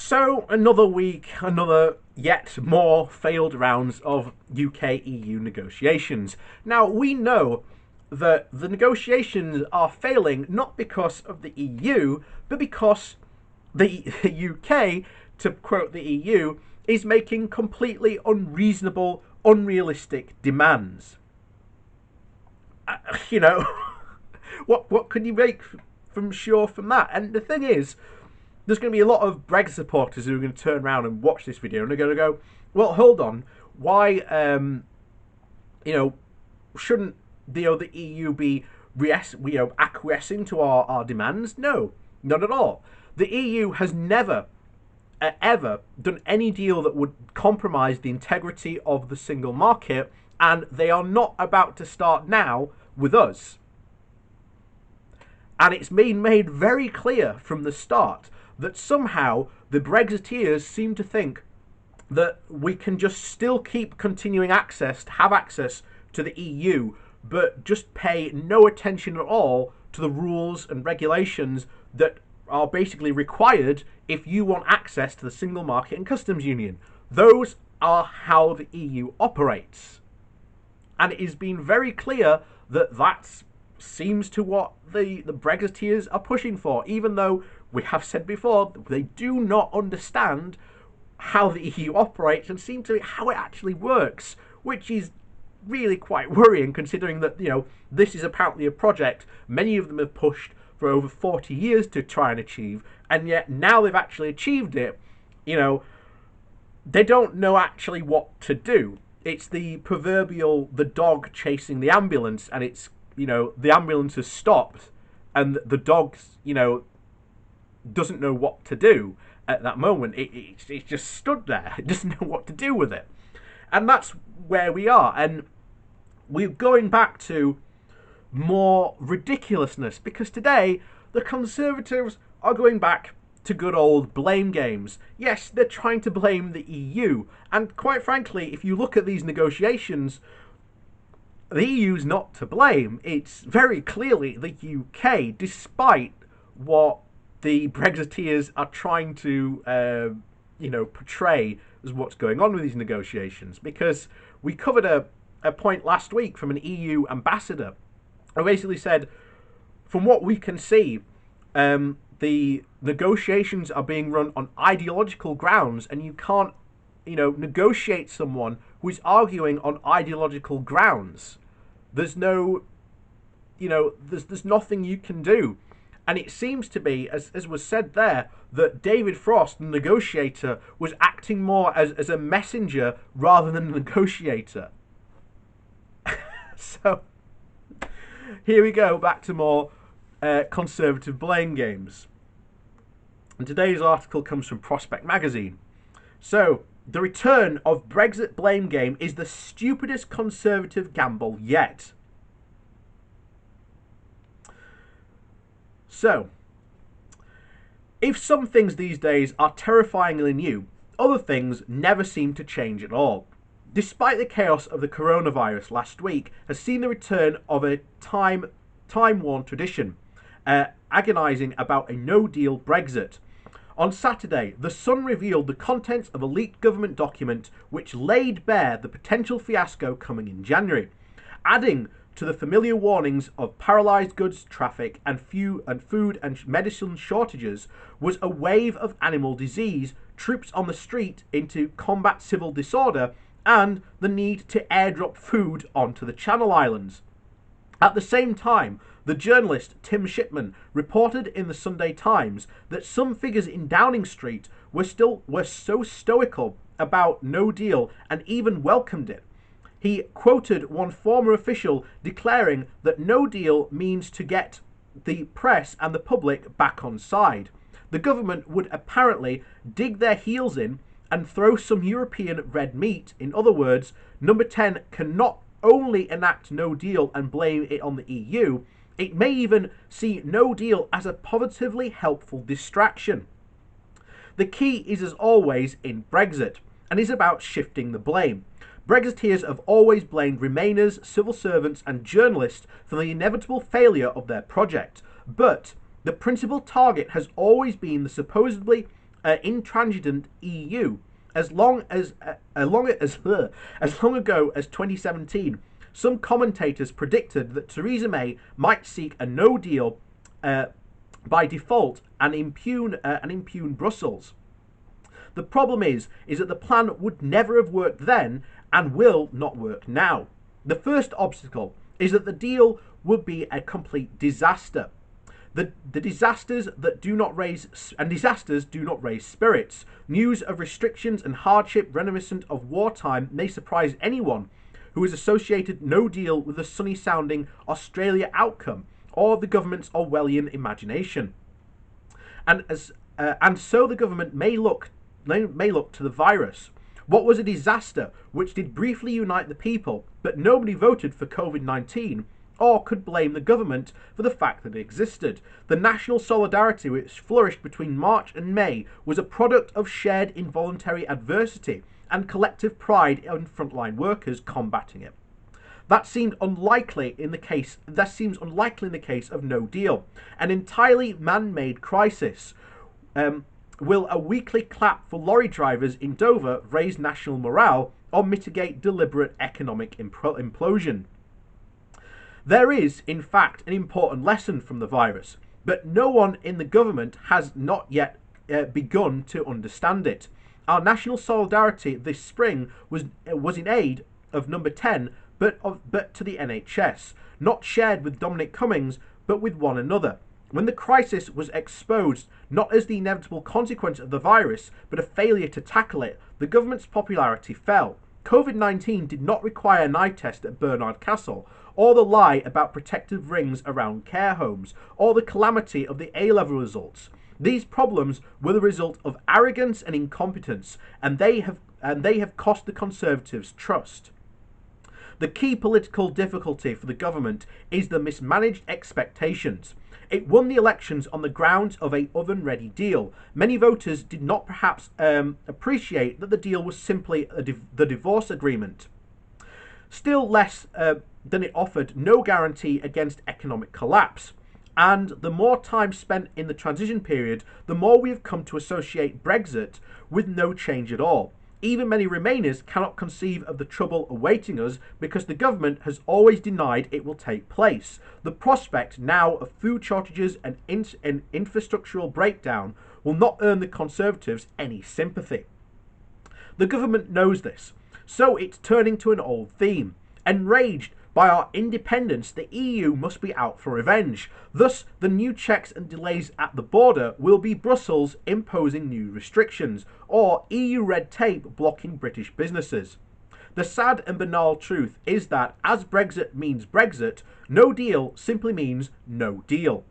So, another week, another yet more failed rounds of UK EU negotiations. Now, we know that the negotiations are failing not because of the EU, but because the UK, to quote the EU, is making completely unreasonable, unrealistic demands. You know, what can you make from that? And the thing is, there's going to be a lot of Brexit supporters who are going to turn around and watch this video and they're going to go, well, hold on, why, shouldn't the EU be acquiescing to our demands? No, not at all. The EU has never, ever done any deal that would compromise the integrity of the single market, and they are not about to start now with us. And it's been made very clear from the start that somehow the Brexiteers seem to think that we can just still keep continuing have access to the EU, but just pay no attention at all to the rules and regulations that are basically required if you want access to the single market and customs union. Those are how the EU operates. And it has been very clear that that seems to what the Brexiteers are pushing for, even though we have said before they do not understand how the EU operates and seem to be how it actually works, which is really quite worrying considering that, this is apparently a project many of them have pushed for over 40 years to try and achieve, and yet now they've actually achieved it, they don't know actually what to do. It's the proverbial the dog chasing the ambulance, and it's, the ambulance has stopped and the dog's, doesn't know what to do at that moment. It's just stood there. It doesn't know what to do with it. And that's where we are. And we're going back to more ridiculousness, because today the Conservatives are going back to good old blame games. Yes, they're trying to blame the EU. And quite frankly, if you look at these negotiations, the EU's not to blame. It's very clearly the UK, despite what the Brexiteers are trying to, portray as what's going on with these negotiations. Because we covered a point last week from an EU ambassador who basically said, from what we can see, the negotiations are being run on ideological grounds, and you can't, negotiate someone who is arguing on ideological grounds. There's no, there's nothing you can do. And it seems to be, as was said there, that David Frost, the negotiator, was acting more as a messenger rather than a negotiator. So, here we go, back to more Conservative blame games. And today's article comes from Prospect Magazine. So, the return of Brexit blame game is the stupidest Conservative gamble yet. So, if some things these days are terrifyingly new, other things never seem to change at all. Despite the chaos of the coronavirus last week has seen the return of a time-worn tradition, agonising about a no-deal Brexit. On Saturday, The Sun revealed the contents of a leaked government document which laid bare the potential fiasco coming in January, adding to the familiar warnings of paralysed goods traffic and food and medicine shortages was a wave of animal disease, troops on the street into combat civil disorder, and the need to airdrop food onto the Channel Islands. At the same time, the journalist Tim Shipman reported in the Sunday Times that some figures in Downing Street were so stoical about no deal and even welcomed it. He quoted one former official declaring that no deal means to get the press and the public back on side. The government would apparently dig their heels in and throw some European red meat. In other words, Number 10 cannot only enact no deal and blame it on the EU, it may even see no deal as a positively helpful distraction. The key is, as always, in Brexit, and is about shifting the blame. Brexiteers have always blamed Remainers, civil servants and journalists for the inevitable failure of their project, but the principal target has always been the supposedly intransigent EU. As long ago as 2017, some commentators predicted that Theresa May might seek a no deal by default and impugn Brussels. The problem is that the plan would never have worked then and will not work now. The first obstacle is that the deal would be a complete disaster. The disasters do not raise spirits. News of restrictions and hardship reminiscent of wartime may surprise anyone who has associated no deal with the sunny sounding Australia outcome or the government's Orwellian imagination. And so the government may look to the virus. What was a disaster which did briefly unite the people, but nobody voted for COVID-19 or could blame the government for the fact that it existed. The national solidarity which flourished between March and May was a product of shared involuntary adversity and collective pride in frontline workers combating it. That seems unlikely in the case of no deal. An entirely man-made crisis. Will a weekly clap for lorry drivers in Dover raise national morale or mitigate deliberate economic implosion? There is, in fact, an important lesson from the virus, but no one in the government has not yet begun to understand it. Our national solidarity this spring was in aid of Number 10, but to the NHS, not shared with Dominic Cummings, but with one another. When the crisis was exposed, not as the inevitable consequence of the virus, but a failure to tackle it, the government's popularity fell. COVID-19 did not require an eye test at Bernard Castle, or the lie about protective rings around care homes, or the calamity of the A-level results. These problems were the result of arrogance and incompetence, and they have cost the Conservatives trust. The key political difficulty for the government is the mismanaged expectations. It won the elections on the grounds of a oven-ready deal. Many voters did not perhaps appreciate that the deal was simply the divorce agreement. Still less than it offered no guarantee against economic collapse. And the more time spent in the transition period, the more we have come to associate Brexit with no change at all. Even many Remainers cannot conceive of the trouble awaiting us because the government has always denied it will take place. The prospect now of food shortages and infrastructural breakdown will not earn the Conservatives any sympathy. The government knows this, so it's turning to an old theme. Enraged by our independence, the EU must be out for revenge. Thus, the new checks and delays at the border will be Brussels imposing new restrictions, or EU red tape blocking British businesses. The sad and banal truth is that, as Brexit means Brexit, no deal simply means no deal.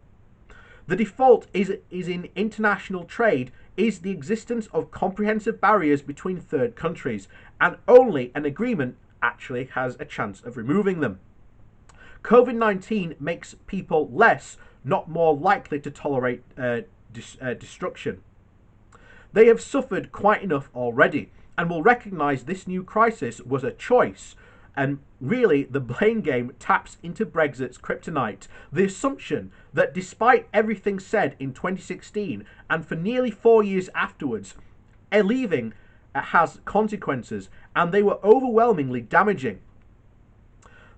The default is in international trade is the existence of comprehensive barriers between third countries, and only an agreement actually has a chance of removing them. COVID-19 makes people less, not more likely to tolerate destruction. They have suffered quite enough already and will recognise this new crisis was a choice. And really, the blame game taps into Brexit's kryptonite, the assumption that despite everything said in 2016 and for nearly 4 years afterwards, leaving has consequences, and they were overwhelmingly damaging.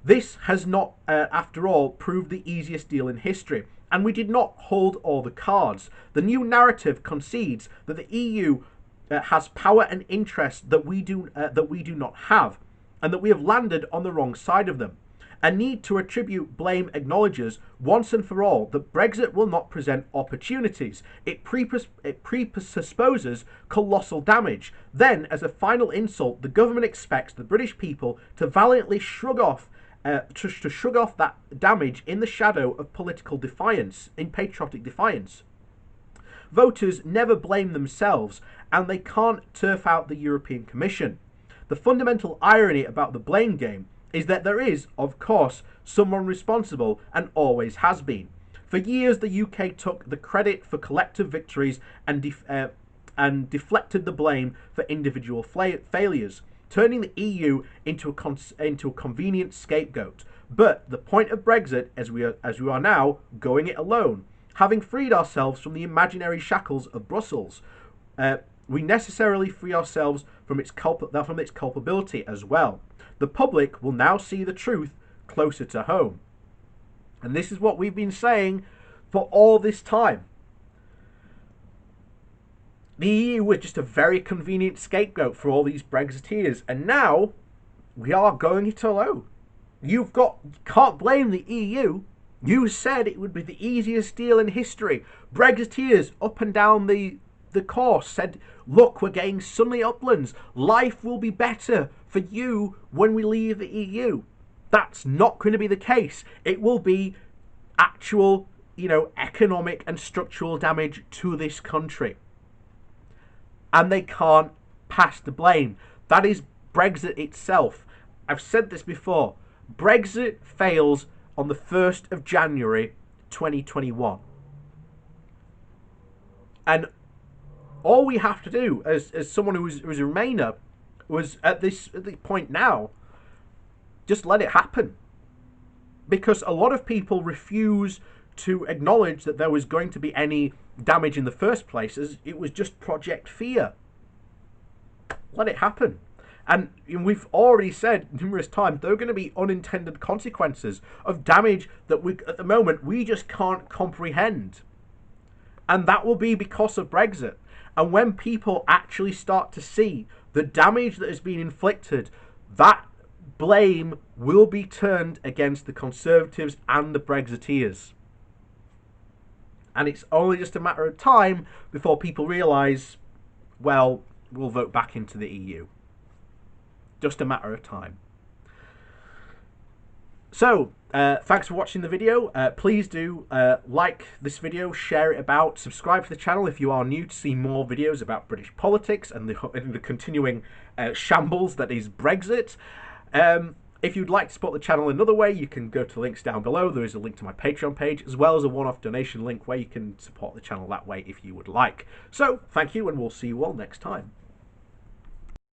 This has not, after all, proved the easiest deal in history, and we did not hold all the cards. The new narrative concedes that the EU has power and interests that we do not have, and that we have landed on the wrong side of them. A need to attribute blame acknowledges once and for all that Brexit will not present opportunities. It presupposes colossal damage. Then, as a final insult, the government expects the British people to valiantly shrug off that damage in the shadow of political defiance, in patriotic defiance. Voters never blame themselves, and they can't turf out the European Commission. The fundamental irony about the blame game is that there is, of course, someone responsible and always has been. For years, the UK took the credit for collective victories and deflected the blame for individual failures, turning the EU into a convenient scapegoat. But the point of Brexit, as we are now, going it alone, having freed ourselves from the imaginary shackles of Brussels, we necessarily free ourselves from its culpability as well. The public will now see the truth closer to home. And this is what we've been saying for all this time. The EU was just a very convenient scapegoat for all these Brexiteers, and now we are going it alone. You can't blame the EU. You said it would be the easiest deal in history. Brexiteers up and down the course said, look, we're getting sunny uplands. Life will be better for you when we leave the EU. That's not going to be the case. It will be actual, economic and structural damage to this country. And they can't pass the blame. That is Brexit itself. I've said this before. Brexit fails on the 1st of January 2021. And all we have to do as someone who's a Remainer was at the point now, just let it happen. Because a lot of people refuse to acknowledge that there was going to be any damage in the first place, as it was just Project Fear. Let it happen. And we've already said numerous times there are going to be unintended consequences of damage that at the moment we just can't comprehend. And that will be because of Brexit. And when people actually start to see the damage that has been inflicted, that blame will be turned against the Conservatives and the Brexiteers. And it's only just a matter of time before people realise, well, we'll vote back into the EU. Just a matter of time. So, thanks for watching the video. Please do like this video, share it about, subscribe to the channel if you are new to see more videos about British politics and the continuing shambles that is Brexit. If you'd like to support the channel another way, you can go to links down below. There is a link to my Patreon page, as well as a one-off donation link where you can support the channel that way if you would like. So, thank you, and we'll see you all next time.